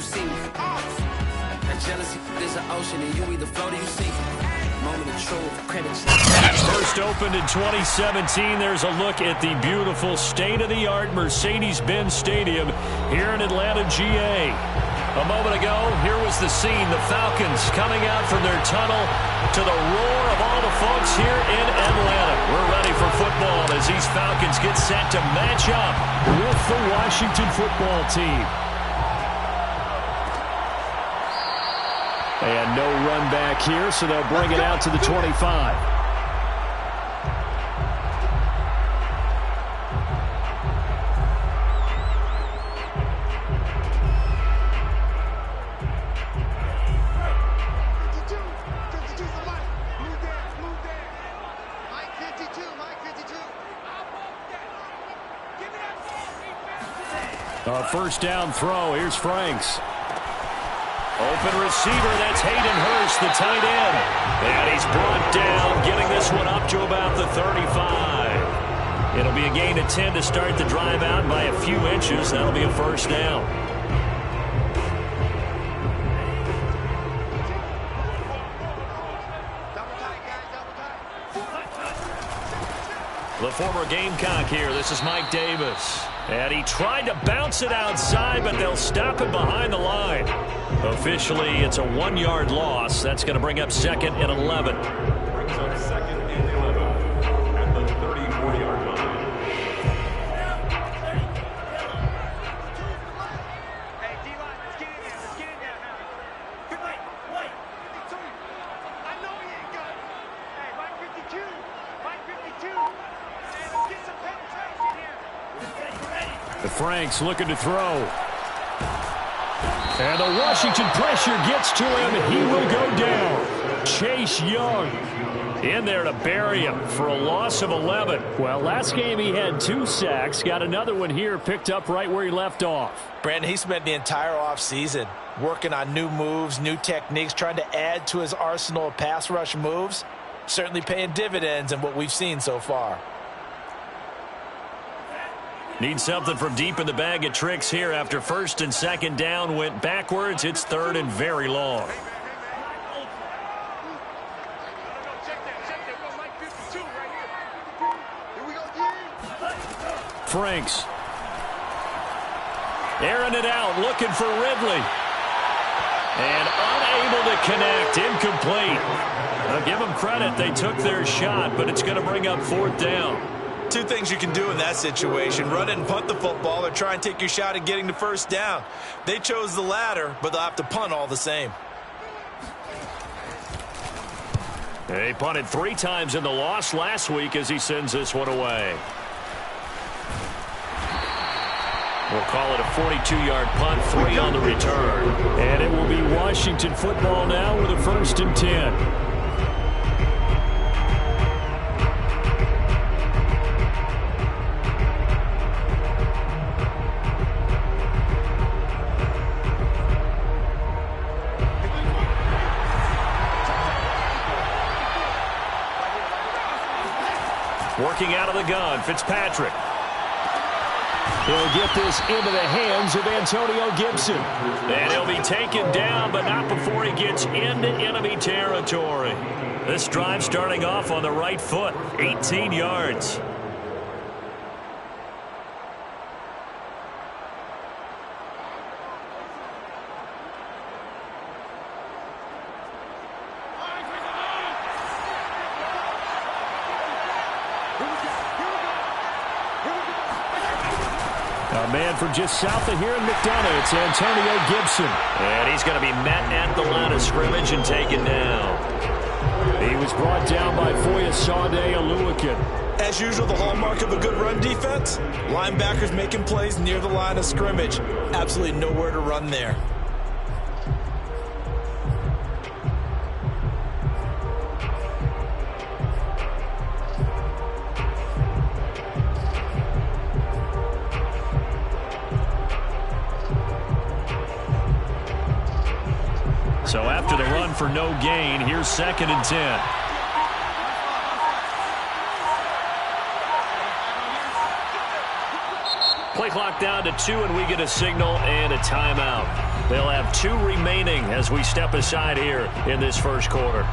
see me. That jealousy is an ocean, and you either float or you sink. Moment of truth, credit. First opened in 2017. There's a look at the beautiful state-of-the-art Mercedes-Benz Stadium here in Atlanta, GA. A moment ago, here was the scene. The Falcons coming out from their tunnel to the roar of all the folks here in Atlanta. We're ready for football as these Falcons get set to match up with the Washington football team. And no run back here, so they'll bring it out to the 25. First down throw. Here's Franks. Open receiver. That's Hayden Hurst, the tight end. And he's brought down, getting this one up to about the 35. It'll be a gain of 10 to start the drive out by a few inches. That'll be a first down. The former Gamecock here. This is Mike Davis. And he tried to bounce it outside, but they'll stop it behind the line. Officially, it's a 1-yard loss. That's going to bring up 2nd and 11. Brings up 2nd and 11 at the 34-yard line. Hey, D-line, let's get in there. Let's get in there now. Wait. I know he ain't got it. Hey, Mike 52. Mike 52. Hey, let's get some penetration here. The Franks looking to throw. And the Washington pressure gets to him, and he will go down. Chase Young in there to bury him for a loss of 11. Well, last game he had 2 sacks. Got another one here, picked up right where he left off. Brandon, he spent the entire offseason working on new moves, new techniques, trying to add to his arsenal of pass rush moves. Certainly paying dividends in what we've seen so far. Need something from deep in the bag of tricks here after 1st and 2nd down went backwards. It's 3rd and very long. Franks. Airing it out, looking for Ridley. And unable to connect, incomplete. I'll give them credit, they took their shot, but it's going to bring up 4th down. 2 things you can do in that situation: run it and punt the football, or try and take your shot at getting the 1st down. They chose the latter, but they'll have to punt all the same. He punted 3 times in the loss last week as he sends this one away. We'll call it a 42-yard punt, 3 on the return. And it will be Washington football now with a 1st and 10. Working out of the gun, Fitzpatrick. He'll get this into the hands of Antonio Gibson. And he'll be taken down, but not before he gets into enemy territory. This drive starting off on the right foot, 18 yards. A man from just south of here in McDonough, it's Antonio Gibson. And he's going to be met at the line of scrimmage and taken down. He was brought down by Foyesade Oluwakin. As usual, the hallmark of a good run defense: linebackers making plays near the line of scrimmage. Absolutely nowhere to run there. So after the run for no gain, here's 2nd and 10. Play clock down to 2, and we get a signal and a timeout. They'll have 2 remaining as we step aside here in this first quarter.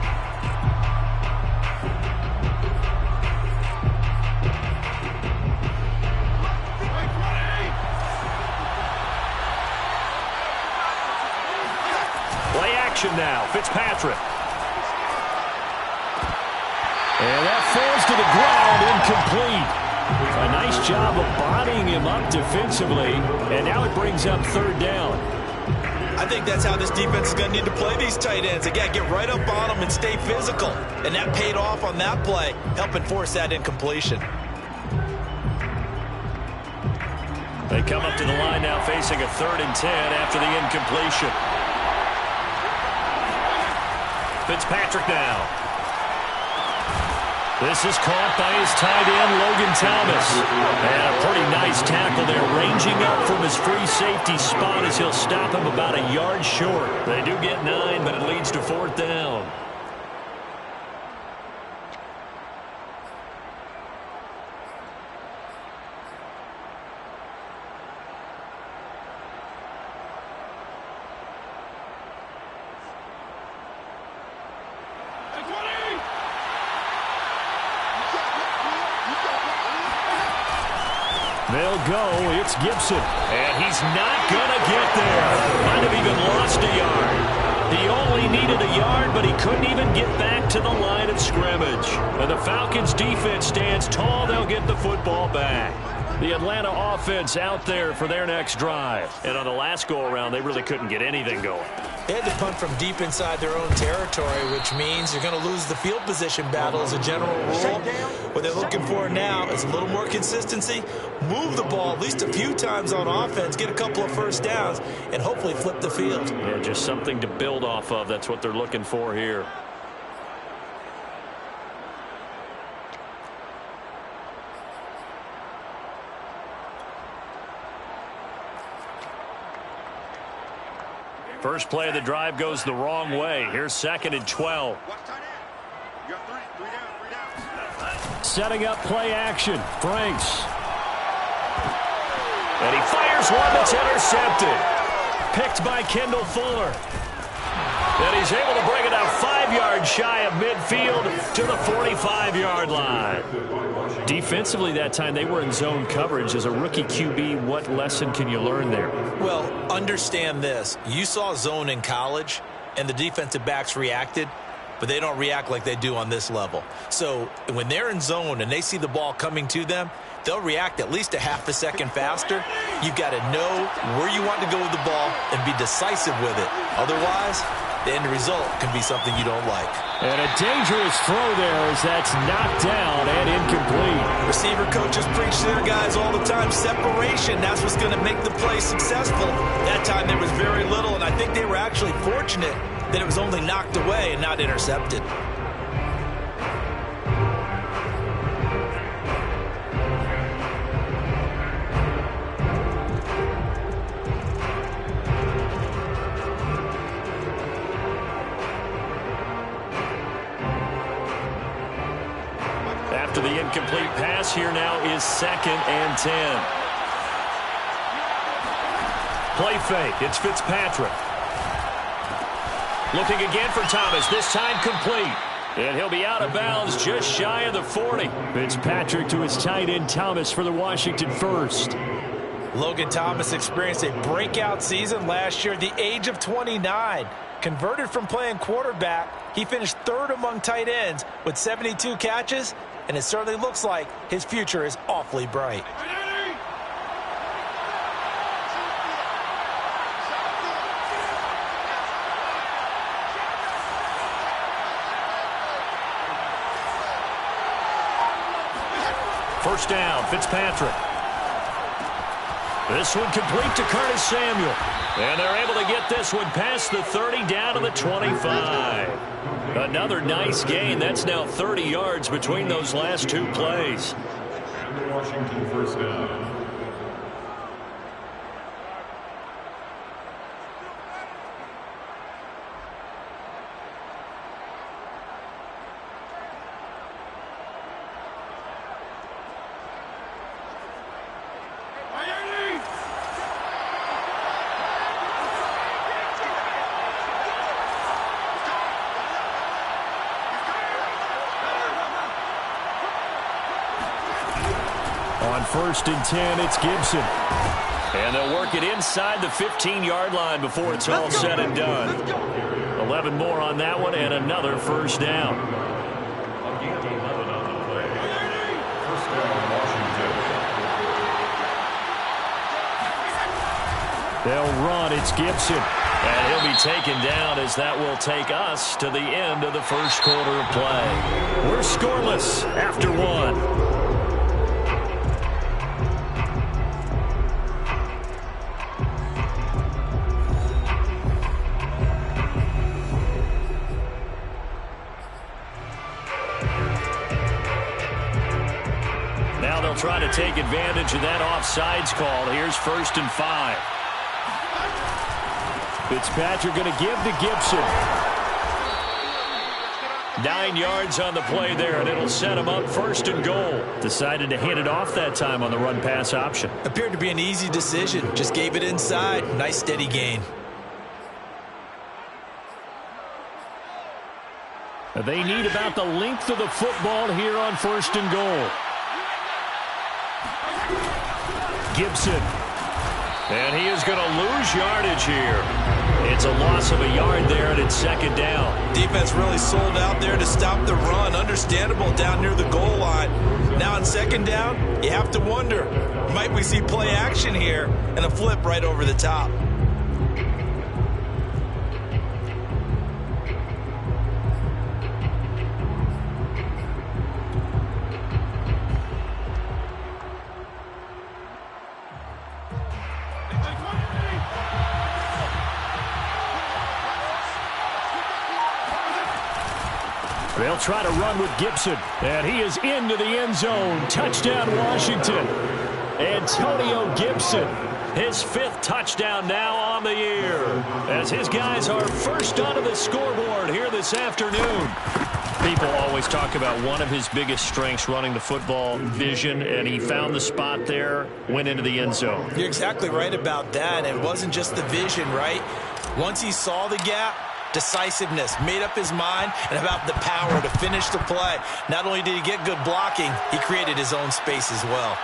Play action now. Fitzpatrick. And that falls to the ground, incomplete. A nice job of bodying him up defensively, and now it brings up 3rd down. I think that's how this defense is going to need to play these tight ends. Again, get right up on them and stay physical. And that paid off on that play, helping force that incompletion. They come up to the line now facing a 3rd and 10 after the incompletion. Fitzpatrick now. This is caught by his tight end, Logan Thomas. And a pretty nice tackle there, ranging up from his free safety spot as he'll stop him about a yard short. They do get 9, but it leads to 4th down. They'll go. It's Gibson. And he's not going to get there. Might have even lost a yard. He only needed a yard, but he couldn't even get back to the line of scrimmage. And the Falcons' defense stands tall. They'll get the football back. The Atlanta offense out there for their next drive. And on the last go-around, they really couldn't get anything going. They had to punt from deep inside their own territory, which means you're going to lose the field position battle as a general rule. What they're looking for now is a little more consistency, move the ball at least a few times on offense, get a couple of first downs, and hopefully flip the field. Yeah, just something to build off of. That's what they're looking for here. First play of the drive goes the wrong way. Here's 2nd and 12. Setting up play action. Franks. And he fires one that's intercepted. Picked by Kendall Fuller. And he's able to bring it out 5 yards shy of midfield to the 45-yard line. Defensively that time, they were in zone coverage. As a rookie QB, what lesson can you learn there? Well, understand this. You saw zone in college, and the defensive backs reacted, but they don't react like they do on this level. So when they're in zone and they see the ball coming to them, they'll react at least a half a second faster. You've got to know where you want to go with the ball and be decisive with it. Otherwise, the end result can be something you don't like. And a dangerous throw there as that's knocked down and incomplete. Receiver coaches preach to their guys all the time. Separation, that's what's going to make the play successful. That time there was very little, and I think they were actually fortunate that it was only knocked away and not intercepted. After the incomplete pass, here now is 2nd and 10. Play fake. It's Fitzpatrick. Looking again for Thomas. This time complete. And he'll be out of bounds just shy of the 40. Fitzpatrick to his tight end Thomas for the Washington first. Logan Thomas experienced a breakout season last year at the age of 29. Converted from playing quarterback, he finished 3rd among tight ends with 72 catches, and it certainly looks like his future is awfully bright. First down, Fitzpatrick. This one complete to Curtis Samuel. And they're able to get this one past the 30 down to the 25. Another nice gain. That's now 30 yards between those last 2 plays. And the Washington first down. first and 10. It's Gibson. And they'll work it inside the 15-yard line before it's all said and done. 11 more on that one and another first down. They'll run. It's Gibson. And he'll be taken down as that will take us to the end of the first quarter of play. We're scoreless after one. Now they'll try to take advantage of that offsides call. Here's 1st and 5. Fitzpatrick going to give to Gibson. 9 yards on the play there, and it'll set him up 1st and goal. Decided to hand it off that time on the run-pass option. Appeared to be an easy decision. Just gave it inside. Nice steady gain. They need about the length of the football here on 1st and goal. Gibson. And he is going to lose yardage here. It's a loss of a yard there, and it's 2nd down. Defense really sold out there to stop the run. Understandable down near the goal line. Now on 2nd down, you have to wonder, might we see play action here and a flip right over the top? They'll try to run with Gibson, and he is into the end zone. Touchdown, Washington. Antonio Gibson, his 5th touchdown now on the year, as his guys are first onto the scoreboard here this afternoon. People always talk about one of his biggest strengths running the football, vision, and he found the spot there, went into the end zone. You're exactly right about that. It wasn't just the vision, right? Once he saw the gap, decisiveness, made up his mind, and about the power to finish the play. Not only did he get good blocking, he created his own space as well.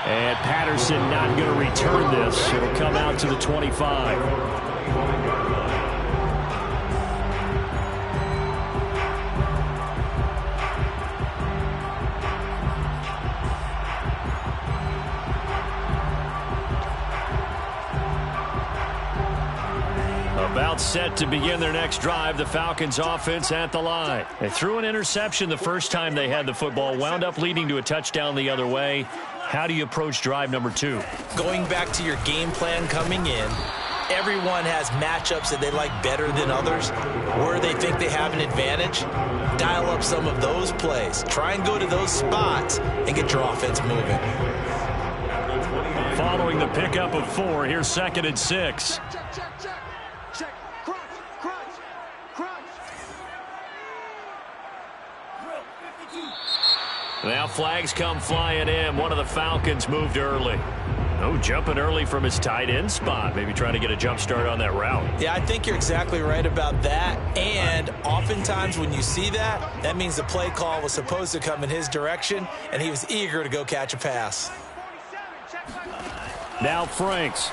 And Patterson not going to return this. It'll come out to the 25. About set to begin their next drive, the Falcons offense at the line. They threw an interception the first time they had the football, wound up leading to a touchdown the other way. How do you approach drive number 2? Going back to your game plan coming in, everyone has matchups that they like better than others. Where they think they have an advantage, dial up some of those plays. Try and go to those spots and get your offense moving. Following the pickup of 4, here's 2nd and 6. Check. Crunch. Now flags come flying in. One of the Falcons moved early. Oh, jumping early from his tight end spot. Maybe trying to get a jump start on that route. Yeah, I think you're exactly right about that. And oftentimes when you see that, that means the play call was supposed to come in his direction, and he was eager to go catch a pass. Now Franks.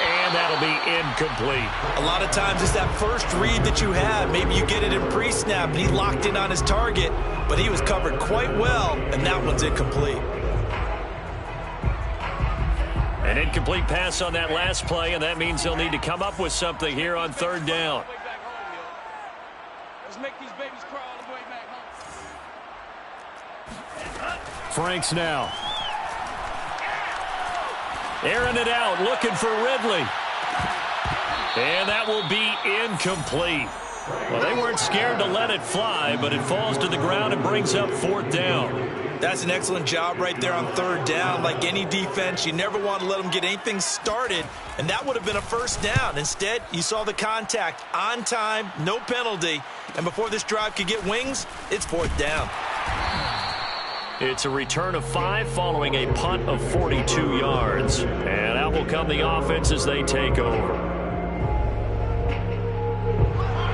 And that'll be incomplete. A lot of times it's that first read that you have. Maybe you get it in pre-snap, and he locked in on his target, but he was covered quite well, and that one's incomplete. An incomplete pass on that last play, and that means they'll need to come up with something here on 3rd down. Let's make these babies cry all the way back home. Franks now. Airing it out, looking for Ridley. And that will be incomplete. Well, they weren't scared to let it fly, but it falls to the ground and brings up 4th down. That's an excellent job right there on 3rd down. Like any defense, you never want to let them get anything started, and that would have been a 1st down. Instead, you saw the contact on time, no penalty, and before this drive could get wings, it's 4th down. It's a return of 5 following a punt of 42 yards. And out will come the offense as they take over.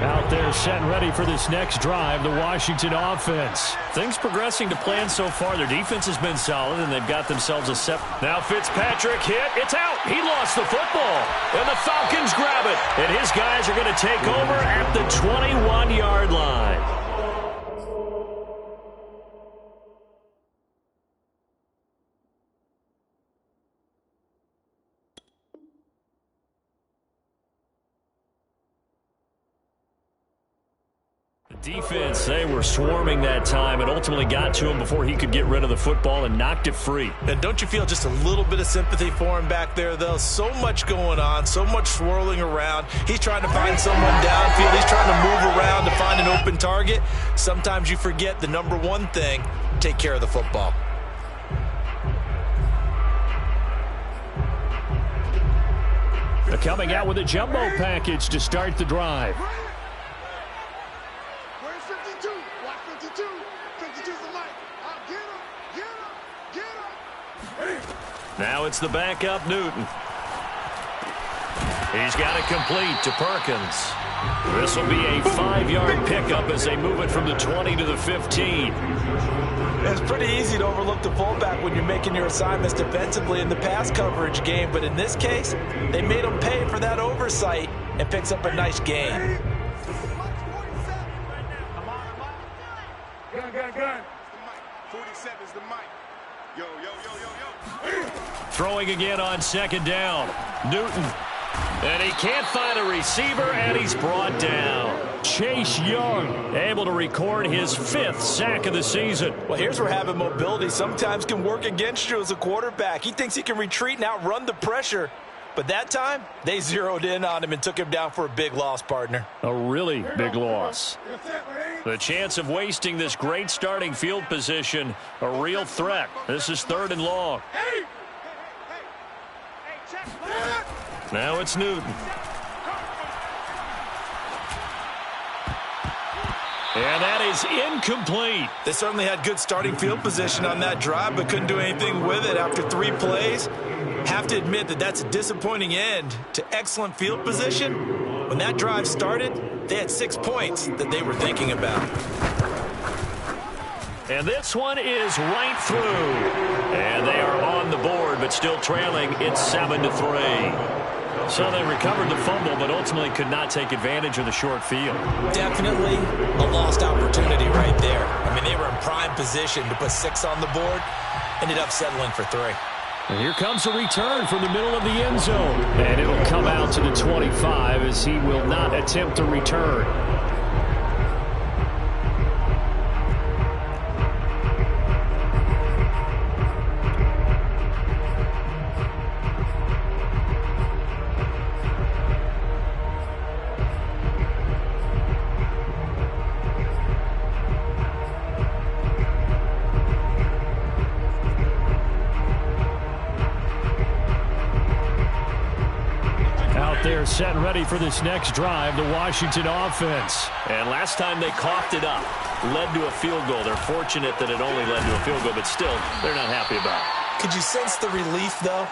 Out there set and ready for this next drive, the Washington offense. Things progressing to plan so far. Their defense has been solid, and they've got themselves a set. Now Fitzpatrick hit. It's out. He lost the football, and the Falcons grab it. And his guys are going to take over at the 21-yard line. Defense, they were swarming that time and ultimately got to him before he could get rid of the football and knocked it free. And don't you feel just a little bit of sympathy for him back there, though? So much going on, so much swirling around. He's trying to find someone downfield. He's trying to move around to find an open target. Sometimes you forget the number one thing, take care of the football. They're coming out with a jumbo package to start the drive. Now it's the backup, Newton. He's got it complete to Perkins. This will be a 5-yard pickup as they move it from the 20 to the 15. It's pretty easy to overlook the fullback when you're making your assignments defensively in the pass coverage game, but in this case, they made him pay for that oversight and picks up a nice gain. Gun. 47 is the mic. Yo. Throwing again on second down. Newton. And he can't find a receiver, and he's brought down. Chase Young able to record his 5th sack of the season. Well, here's where having mobility sometimes can work against you as a quarterback. He thinks he can retreat and outrun the pressure. But that time, they zeroed in on him and took him down for a big loss, partner. A really big loss. The chance of wasting this great starting field position, a real threat. This is 3rd and long. Now it's Newton. And that is incomplete. They certainly had good starting field position on that drive, but couldn't do anything with it after 3 plays. Have to admit that that's a disappointing end to excellent field position. When that drive started, they had 6 points that they were thinking about. And this one is right through. And they are on the board, but still trailing. It's 7-3. So they recovered the fumble, but ultimately could not take advantage of the short field. Definitely a lost opportunity right there. I mean, they were in prime position to put 6 on the board. Ended up settling for 3. And here comes a return from the middle of the end zone. And it'll come out to the 25 as he will not attempt to return. They're set and ready for this next drive, the Washington offense. And last time they coughed it up, led to a field goal. They're fortunate that it only led to a field goal, but still, they're not happy about it. Could you sense the relief, though,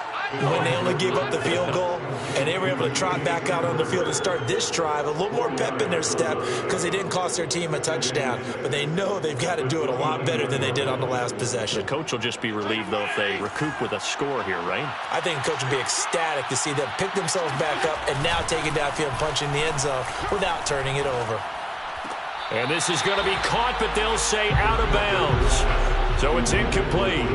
when they only gave up the field goal and they were able to trot back out on the field and start this drive? A little more pep in their step because they didn't cost their team a touchdown, but they know they've got to do it a lot better than they did on the last possession. The coach will just be relieved, though, if they recoup with a score here, right? I think the coach will be ecstatic to see them pick themselves back up and now take it downfield and punch in the end zone without turning it over. And this is going to be caught, but they'll say out of bounds. So it's incomplete.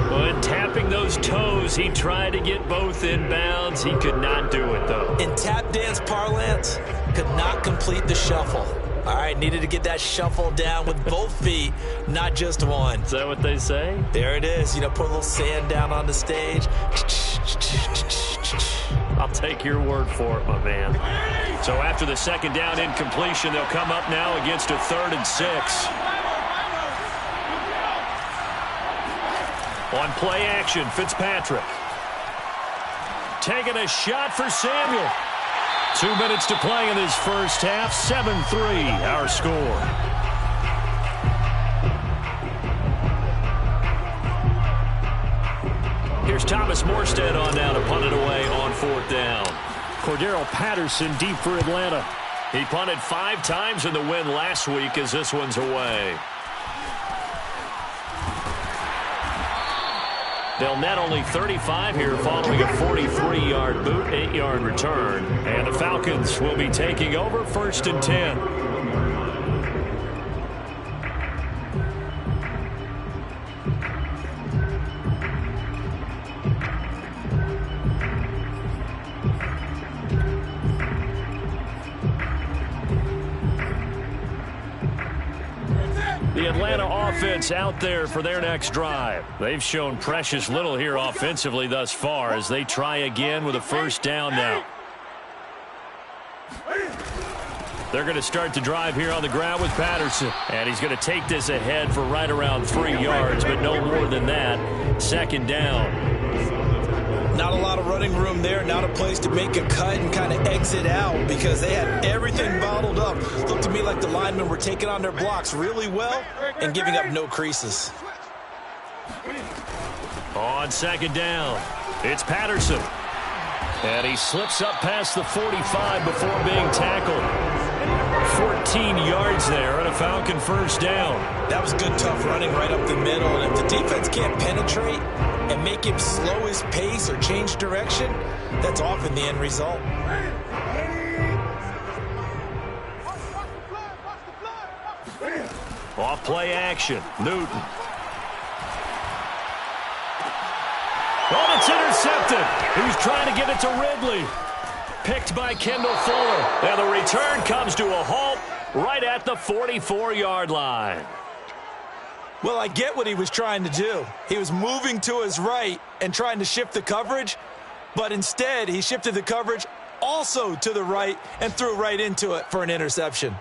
But tapping those toes, he tried to get both in bounds. He could not do it, though. In tap dance parlance, could not complete the shuffle. All right, needed to get that shuffle down with both feet, not just one. Is that what they say? There it is. You know, put a little sand down on the stage. I'll take your word for it, my man. So after the second down incompletion, they'll come up now against a 3rd and 6. On play action, Fitzpatrick. Taking a shot for Samuel. 2 minutes to play in this first half. 7-3, our score. Here's Thomas Morstead on down to punt it away on 4th down. Cordero Patterson deep for Atlanta. He punted 5 times in the win last week as this one's away. They'll net only 35 here following a 43-yard boot, 8-yard return. And the Falcons will be taking over 1st and 10. The Atlanta offense out there for their next drive. They've shown precious little here offensively thus far as they try again with a 1st down now. They're going to start the drive here on the ground with Patterson. And he's going to take this ahead for right around 3 yards, but no more than that. 2nd down. Not a lot of running room there. Not a place to make a cut and kind of exit out because they had everything bottled up. Looked to me like the linemen were taking on their blocks really well and giving up no creases. On 2nd down, it's Patterson. And he slips up past the 45 before being tackled. 14 yards there and a Falcon 1st down. That was good, tough running right up the middle. And if the defense can't penetrate and make him slow his pace or change direction, that's often the end result. Off play action, Newton. Oh, it's intercepted. He was trying to get it to Ridley. Picked by Kendall Fuller. And the return comes to a halt right at the 44-yard line. Well, I get what he was trying to do. He was moving to his right and trying to shift the coverage, but instead he shifted the coverage also to the right and threw right into it for an interception.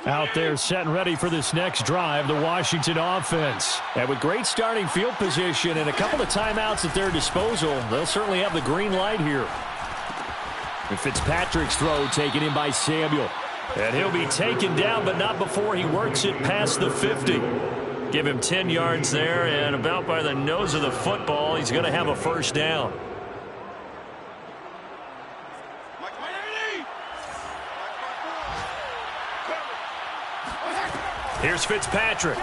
Out there set and ready for this next drive, the Washington offense. And with great starting field position and a couple of timeouts at their disposal, they'll certainly have the green light here. And Fitzpatrick's throw taken in by Samuel. And he'll be taken down, but not before he works it past the 50. Give him 10 yards there, and about by the nose of the football, he's going to have a 1st down. Here's Fitzpatrick.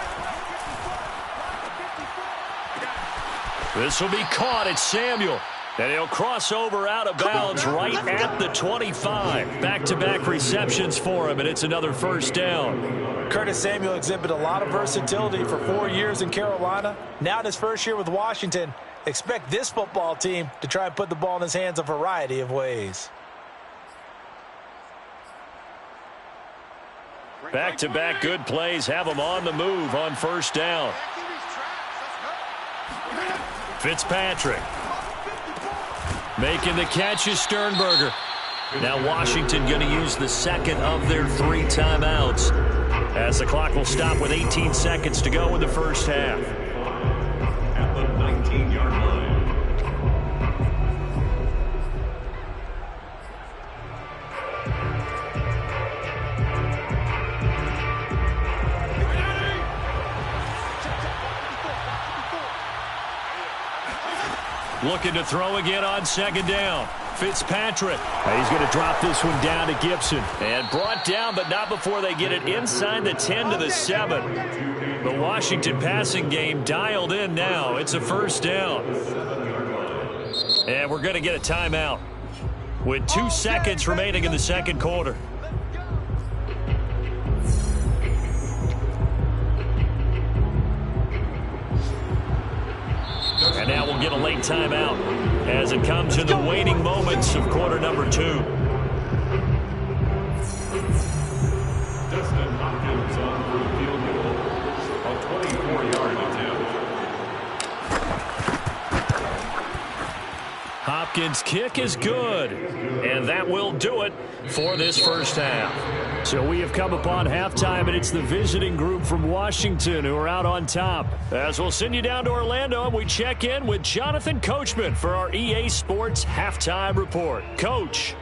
This will be caught at Samuel. And he'll cross over out of bounds right at the 25. Back-to-back receptions for him, and it's another 1st down. Curtis Samuel exhibited a lot of versatility for 4 years in Carolina. Now in his 1st year with Washington, expect this football team to try and put the ball in his hands a variety of ways. Back-to-back good plays have him on the move on 1st down. Fitzpatrick. Making the catch is Sternberger. Now Washington going to use the 2nd of their 3 timeouts as the clock will stop with 18 seconds to go in the 1st half. At the 19-yard line. Looking to throw again on 2nd down. Fitzpatrick. He's going to drop this one down to Gibson. And brought down, but not before they get it inside the 10 to the 7. The Washington passing game dialed in now. It's a 1st down. And we're going to get a timeout with 2 seconds remaining in the 2nd quarter. And now we'll get a late timeout as it comes in the waning moments of quarter number 2. Dustin Hopkins on for a field goal. A 24-yard attempt. Hopkins' kick is good, and that will do it for this 1st half. So we have come upon halftime, and it's the visiting group from Washington who are out on top. As we'll send you down to Orlando, and we check in with Jonathan Coachman for our EA Sports Halftime Report. Coach.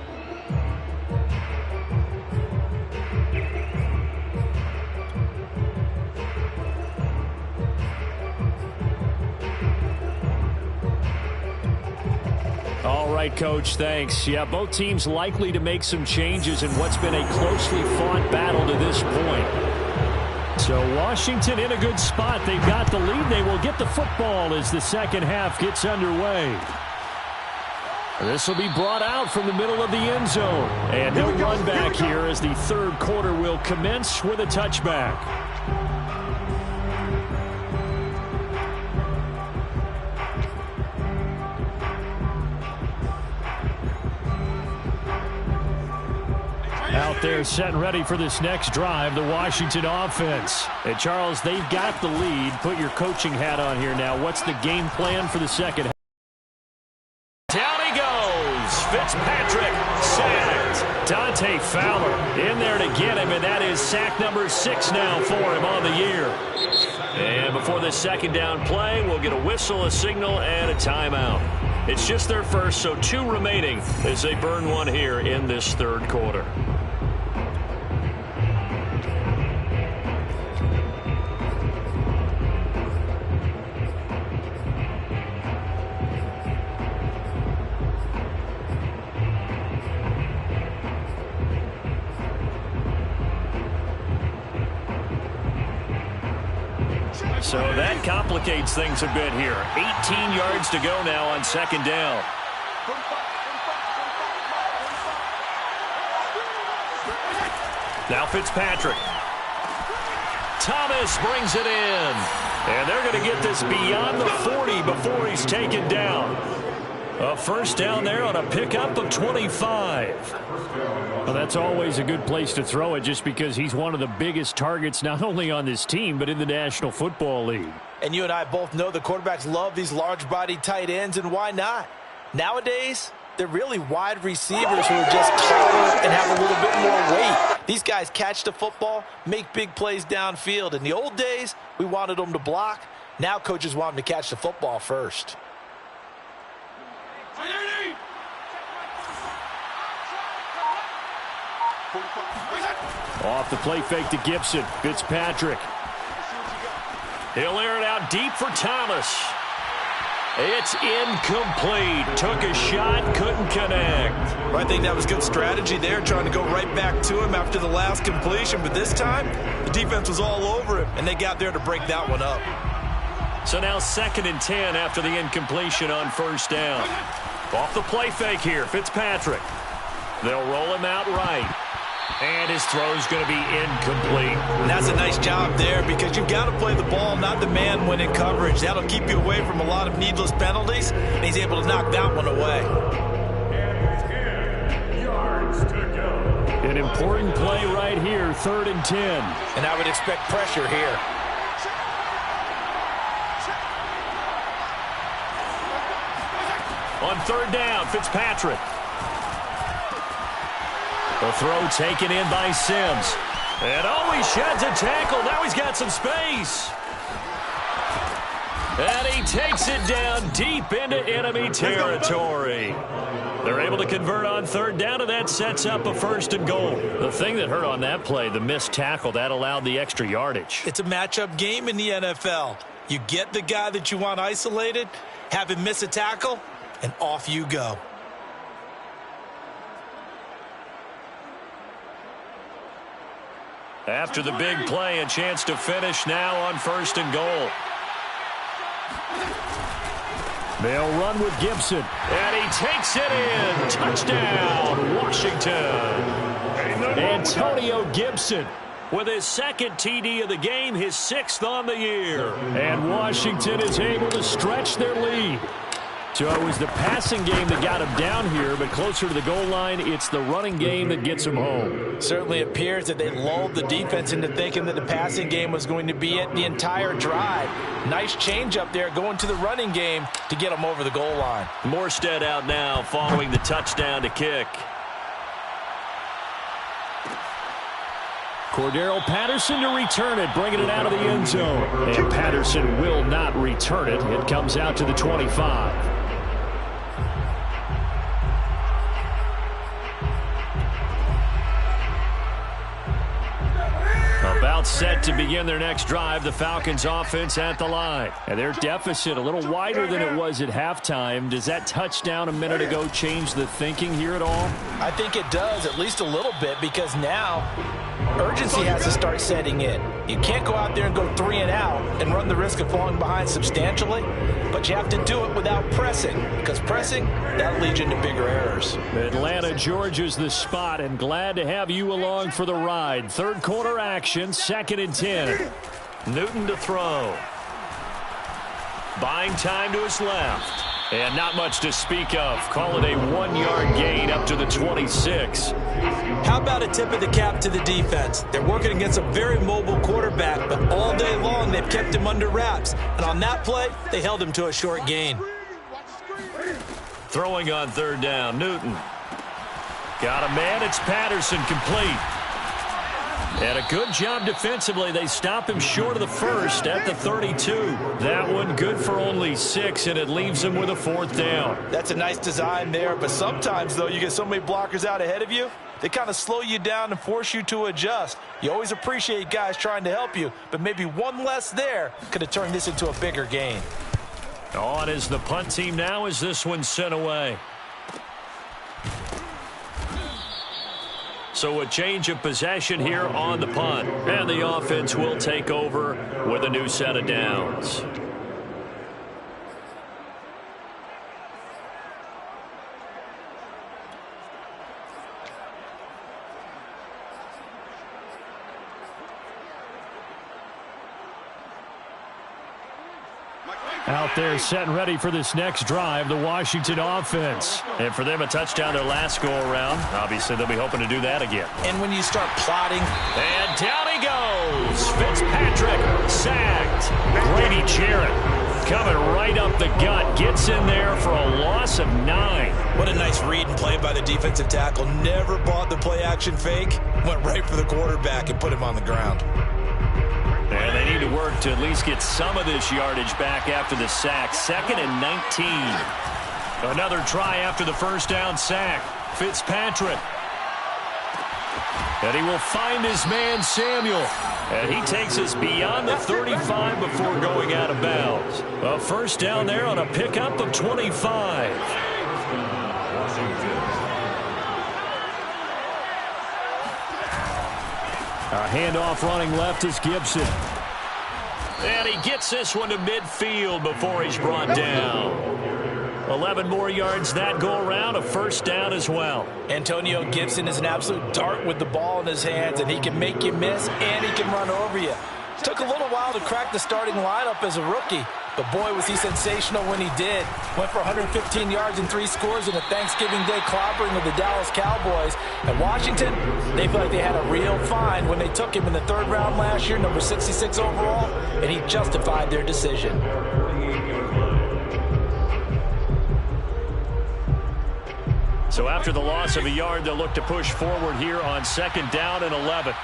All right, Coach, thanks. Yeah, both teams likely to make some changes in what's been a closely fought battle to this point. So Washington in a good spot. They've got the lead. They will get the football as the second half gets underway. This will be brought out from the middle of the end zone. And he'll run back here as the third quarter will commence with a touchback. Out there set and ready for this next drive, the Washington offense. And Charles, they've got the lead. Put your coaching hat on here now. What's the game plan for the second half? Down he goes. Fitzpatrick sacked. Dante Fowler in there to get him, and that is sack number 6 now for him on the year. And before this second down play, we'll get a whistle, a signal, and a timeout. It's just their first, so 2 remaining as they burn one here in this third quarter. So that complicates things a bit here. 18 yards to go now on second down. Now Fitzpatrick. Thomas brings it in. And they're going to get this beyond the 40 before he's taken down. A first down there on a pickup of 25. Well, that's always a good place to throw it just because he's one of the biggest targets not only on this team but in the National Football League. And you and I both know the quarterbacks love these large-bodied tight ends, and why not? Nowadays, they're really wide receivers who are just taller and have a little bit more weight. These guys catch the football, make big plays downfield. In the old days, we wanted them to block. Now coaches want them to catch the football first. Off the play fake to Gibson. Fitzpatrick. He'll air it out deep for Thomas. It's incomplete. Took a shot, couldn't connect. I think that was good strategy there, trying to go right back to him after the last completion. But this time, the defense was all over him, and they got there to break that one up. So now 2nd and 10 after the incompletion on first down. Off the play fake here, Fitzpatrick. They'll roll him out right. And his throw's going to be incomplete. And that's a nice job there because you've got to play the ball, not the man when in coverage. That'll keep you away from a lot of needless penalties, and he's able to knock that one away. 10 yards to go. An important play right here, 3rd and 10. And I would expect pressure here. On 3rd down, Fitzpatrick. The throw taken in by Sims. And he sheds a tackle. Now he's got some space. And he takes it down deep into enemy territory. They're able to convert on 3rd down, and that sets up a 1st and goal. The thing that hurt on that play, the missed tackle, that allowed the extra yardage. It's a matchup game in the NFL. You get the guy that you want isolated, have him miss a tackle, and off you go. After the big play, a chance to finish now on 1st and goal. They'll run with Gibson. And he takes it in. Touchdown, Washington. Antonio Gibson with his 2nd TD of the game, his 6th on the year. And Washington is able to stretch their lead. So it was the passing game that got him down here, but closer to the goal line, it's the running game that gets him home. Certainly appears that they lulled the defense into thinking that the passing game was going to be it the entire drive. Nice change up there going to the running game to get them over the goal line. Morstead out now following the touchdown to kick. Cordero Patterson to return it, bringing it out of the end zone. And Patterson will not return it. It comes out to the 25. About timeout set to begin their next drive. The Falcons offense at the line. And their deficit a little wider than it was at halftime. Does that touchdown a minute ago change the thinking here at all? I think it does, at least a little bit, because now urgency has to start setting in. You can't go out there and go 3 and out and run the risk of falling behind substantially, but you have to do it without pressing, because pressing, that leads you into bigger errors. Atlanta, Georgia's the spot, and glad to have you along for the ride. Third quarter action, 2nd and 10. Newton to throw. Buying time to his left. And not much to speak of. Call it a 1-yard gain up to the 26. How about a tip of the cap to the defense? They're working against a very mobile quarterback, but all day long they've kept him under wraps. And on that play, they held him to a short gain. Throwing on 3rd down, Newton. Got a man, it's Patterson, complete. And a good job defensively. They stop him short of the first at the 32. That one good for only 6, and it leaves him with a 4th down. That's a nice design there, but sometimes, though, you get so many blockers out ahead of you, they kind of slow you down and force you to adjust. You always appreciate guys trying to help you, but maybe one less there could have turned this into a bigger gain. On is the punt team now as this one's sent away. So a change of possession here on the punt. And the offense will take over with a new set of downs. Out there set and ready for this next drive, the Washington offense. And for them, a touchdown their last go-around. Obviously, they'll be hoping to do that again. And when you start plotting. And down he goes. Fitzpatrick sacked. Grady Jarrett coming right up the gut. Gets in there for a loss of 9. What a nice read and play by the defensive tackle. Never bought the play-action fake. Went right for the quarterback and put him on the ground. And they need to work to at least get some of this yardage back after the sack. 2nd and 19. Another try after the first down sack. Fitzpatrick. And he will find his man, Samuel. And he takes us beyond the 35 before going out of bounds. A first down there on a pickup of 25. A handoff running left is Gibson. And he gets this one to midfield before he's brought down. 11 more yards that go around, a first down as well. Antonio Gibson is an absolute dart with the ball in his hands, and he can make you miss and he can run over you. Took a little while to crack the starting lineup as a rookie, but boy, was he sensational when he did. Went for 115 yards and 3 scores in a Thanksgiving Day clobbering of the Dallas Cowboys. And Washington, they feel like they had a real find when they took him in the 3rd round last year, number 66 overall, and he justified their decision. So after the loss of a yard, they'll look to push forward here on 2nd down and 11.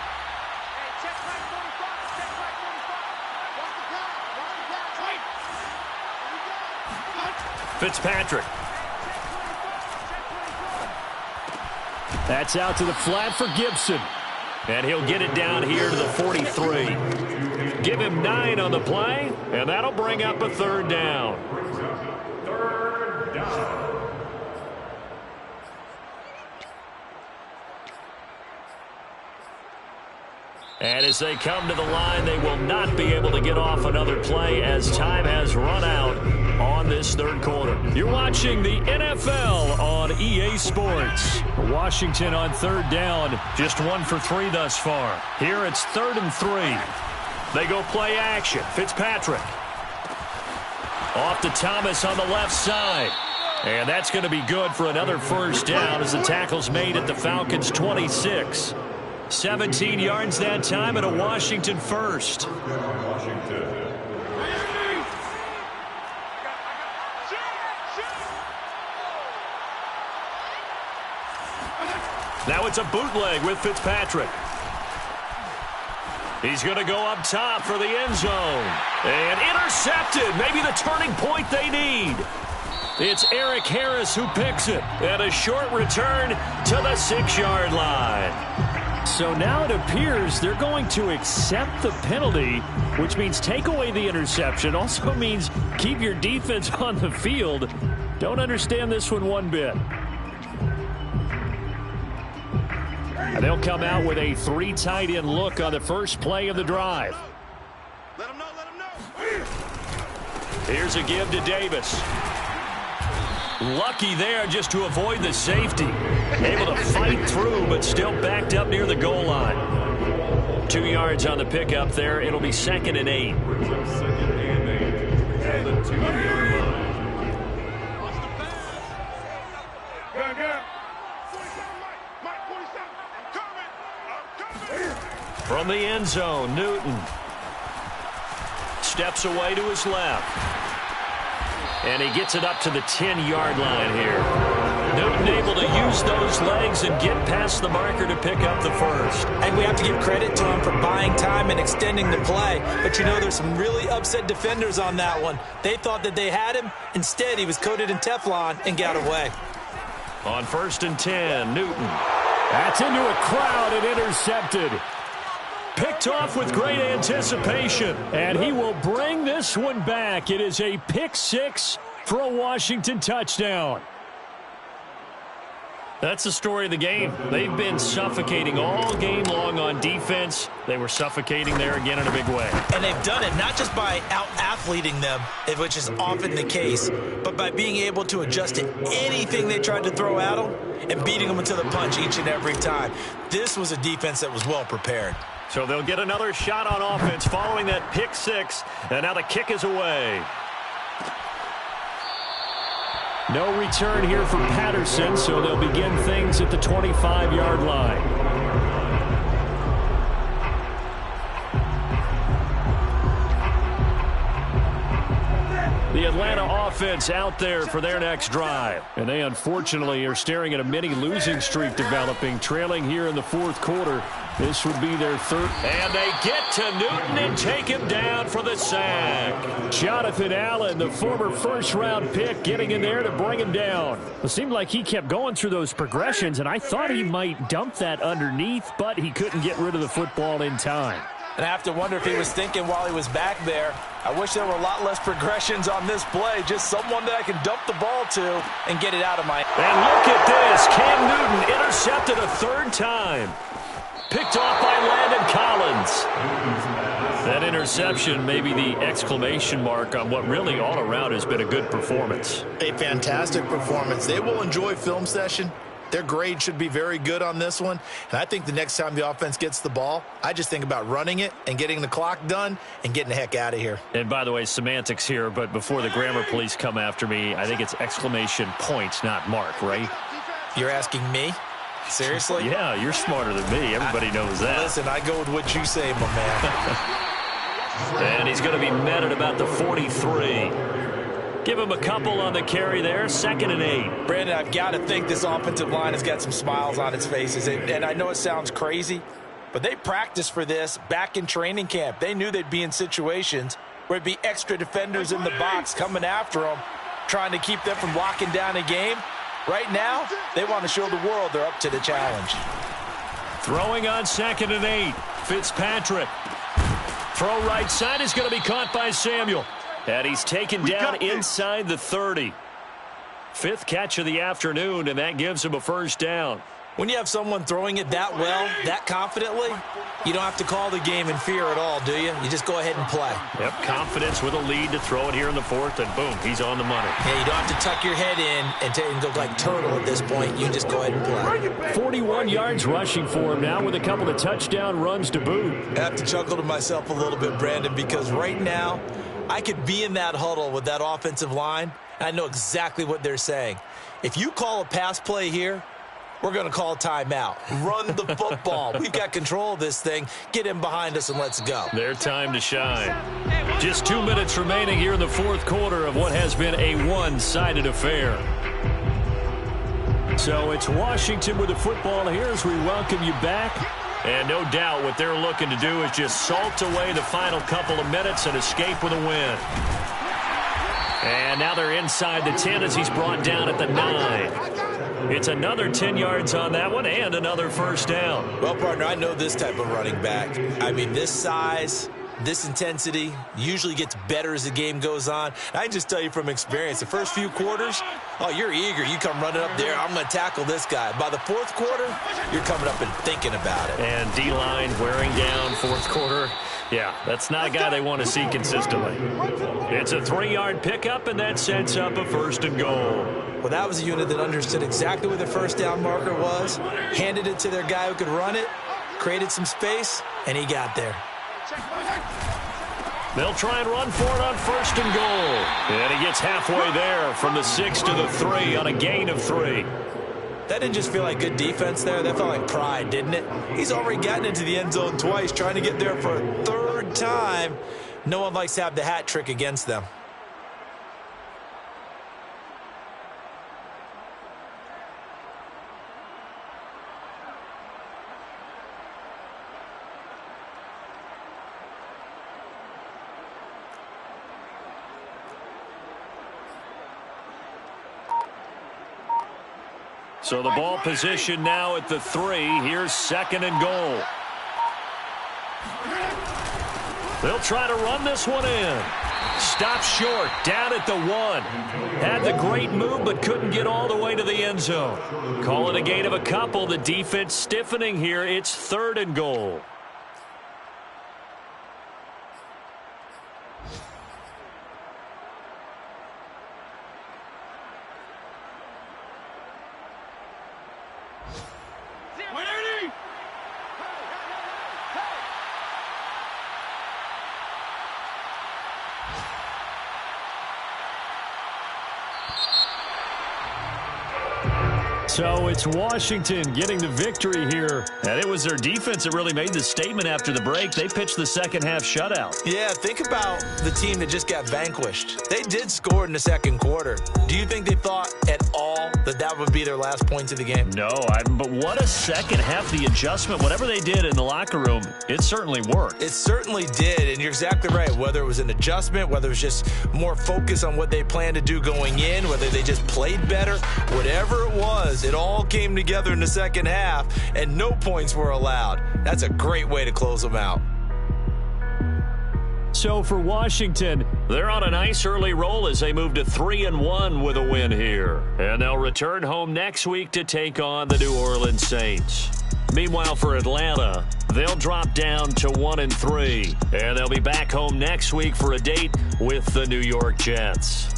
Fitzpatrick. That's out to the flat for Gibson. And he'll get it down here to the 43. Give him 9 on the play, and that'll bring up a 3rd down. 3rd down. And as they come to the line, they will not be able to get off another play as time has run out on this 3rd quarter. You're watching the NFL on EA Sports. Washington on 3rd down, just 1 for 3 thus far. Here it's 3rd and 3. They go play action. Fitzpatrick. Off to Thomas on the left side. And that's going to be good for another first down as the tackle's made at the Falcons' 26. 17 yards that time and a Washington first. Washington. Now it's a bootleg with Fitzpatrick. He's going to go up top for the end zone. And intercepted. Maybe the turning point they need. It's Eric Harris who picks it. And a short return to the 6-yard line. So now it appears they're going to accept the penalty, which means take away the interception. Also means keep your defense on the field. Don't understand this one bit. And they'll come out with a 3 tight end look on the first play of the drive. Let him know, let him know. Here's a give to Davis. Lucky there just to avoid the safety. Able to fight through, but still backed up near the goal line. 2 yards on the pickup there. It'll be 2nd and 8. Brings up 2nd and 8 at the 2-yard line. Gun. 47, Mike, 47. I'm coming. From the end zone, Newton steps away to his left. And he gets it up to the 10-yard line here. Newton able to use those legs and get past the marker to pick up the first. And we have to give credit to him for buying time and extending the play. But, you know, there's some really upset defenders on that one. They thought that they had him. Instead, he was coated in Teflon and got away. On 1st and 10, Newton. That's into a crowd and intercepted. Picked off with great anticipation. And he will bring this one back. It is a pick 6 for a Washington touchdown. That's the story of the game. They've been suffocating all game long on defense. They were suffocating there again in a big way. And they've done it not just by out-athleting them, which is often the case, but by being able to adjust to anything they tried to throw at them and beating them into the punch each and every time. This was a defense that was well prepared. So they'll get another shot on offense following that pick 6, and now the kick is away. No return here for Patterson, so they'll begin things at the 25-yard line. The Atlanta offense out there for their next drive. And they unfortunately are staring at a mini losing streak developing, trailing here in the 4th quarter. This would be their 3rd. And they get to Newton and take him down for the sack. Jonathan Allen, the former first-round pick, getting in there to bring him down. It seemed like he kept going through those progressions, and I thought he might dump that underneath, but he couldn't get rid of the football in time. And I have to wonder if he was thinking while he was back there, I wish there were a lot less progressions on this play. Just someone that I can dump the ball to and get it out of my... And look at this. Cam Newton intercepted a 3rd time. Picked off by Landon Collins. That interception may be the exclamation mark on what really all around has been a good performance. A fantastic performance. They will enjoy film session. Their grade should be very good on this one. And I think the next time the offense gets the ball, I just think about running it and getting the clock done and getting the heck out of here. And by the way, semantics here, but before the grammar police come after me, I think it's exclamation point, not mark, right? You're asking me? Seriously? Yeah, you're smarter than me. Everybody knows that. Listen, I go with what you say, my man. And he's going to be met at about the 43. Give him a couple on the carry there. 2nd and 8. Brandon, I've got to think this offensive line has got some smiles on its faces. And I know it sounds crazy, but they practiced for this back in training camp. They knew they'd be in situations where it'd be extra defenders in the box coming after them, trying to keep them from locking down a game. Right now, they want to show the world they're up to the challenge. Throwing on 2nd and 8. Fitzpatrick. Throw right side is going to be caught by Samuel. And he's taken down inside the 30. 5th catch of the afternoon, and that gives him a 1st down. When you have someone throwing it that well, that confidently, you don't have to call the game in fear at all, do you? You just go ahead and play. Yep, confidence with a lead to throw it here in the 4th, and boom, he's on the money. Yeah, you don't have to tuck your head in and go like turtle at this point. You just go ahead and play. 41 yards rushing for him now with a couple of touchdown runs to boot. I have to chuckle to myself a little bit, Brandon, because right now, I could be in that huddle with that offensive line, and I know exactly what they're saying. If you call a pass play here, we're going to call a timeout. Run the football. We've got control of this thing. Get in behind us and let's go. Their time to shine. Just 2 minutes remaining here in the 4th quarter of what has been a one-sided affair. So it's Washington with the football here as we welcome you back. And no doubt what they're looking to do is just salt away the final couple of minutes and escape with a win. And now they're inside the 10 as he's brought down at the 9. It's another 10 yards on that one and another first down. Well, partner, I know this type of running back. I mean, this size, this intensity usually gets better as the game goes on. And I can just tell you from experience, the first few quarters, oh, you're eager. You come running up there, I'm going to tackle this guy. By the fourth quarter, you're coming up and thinking about it. And D-line wearing down fourth quarter. Yeah, that's not a guy they want to see consistently. It's a 3-yard pickup, and that sets up a first and goal. Well, that was a unit that understood exactly where the first down marker was, handed it to their guy who could run it, created some space, and he got there. They'll try and run for it on first and goal. And he gets halfway there from the 6 to the 3 on a gain of 3. That didn't just feel like good defense there. That felt like pride, didn't it? He's already gotten into the end zone twice, trying to get there for a third time. No one likes to have the hat trick against them. So the ball position now at the 3. Here's second and goal. They'll try to run this one in. Stop short, down at the 1. Had the great move, but couldn't get all the way to the end zone. Call it a gain of a couple. The defense stiffening here. It's third and goal. So it's Washington getting the victory here. And it was their defense that really made the statement after the break. They pitched the second half shutout. Yeah, think about the team that just got vanquished. They did score in the second quarter. Do you think they thought at all that that would be their last points of the game? No, but what a second half. The adjustment, whatever they did in the locker room, it certainly worked. It certainly did, and you're exactly right. Whether it was an adjustment, whether it was just more focus on what they planned to do going in, whether they just played better, whatever it was, it all came together in the second half, and no points were allowed. That's a great way to close them out. So for Washington, they're on a nice early roll as they move to 3-1 with a win here. And they'll return home next week to take on the New Orleans Saints. Meanwhile, for Atlanta, they'll drop down to 1-3. And they'll be back home next week for a date with the New York Jets.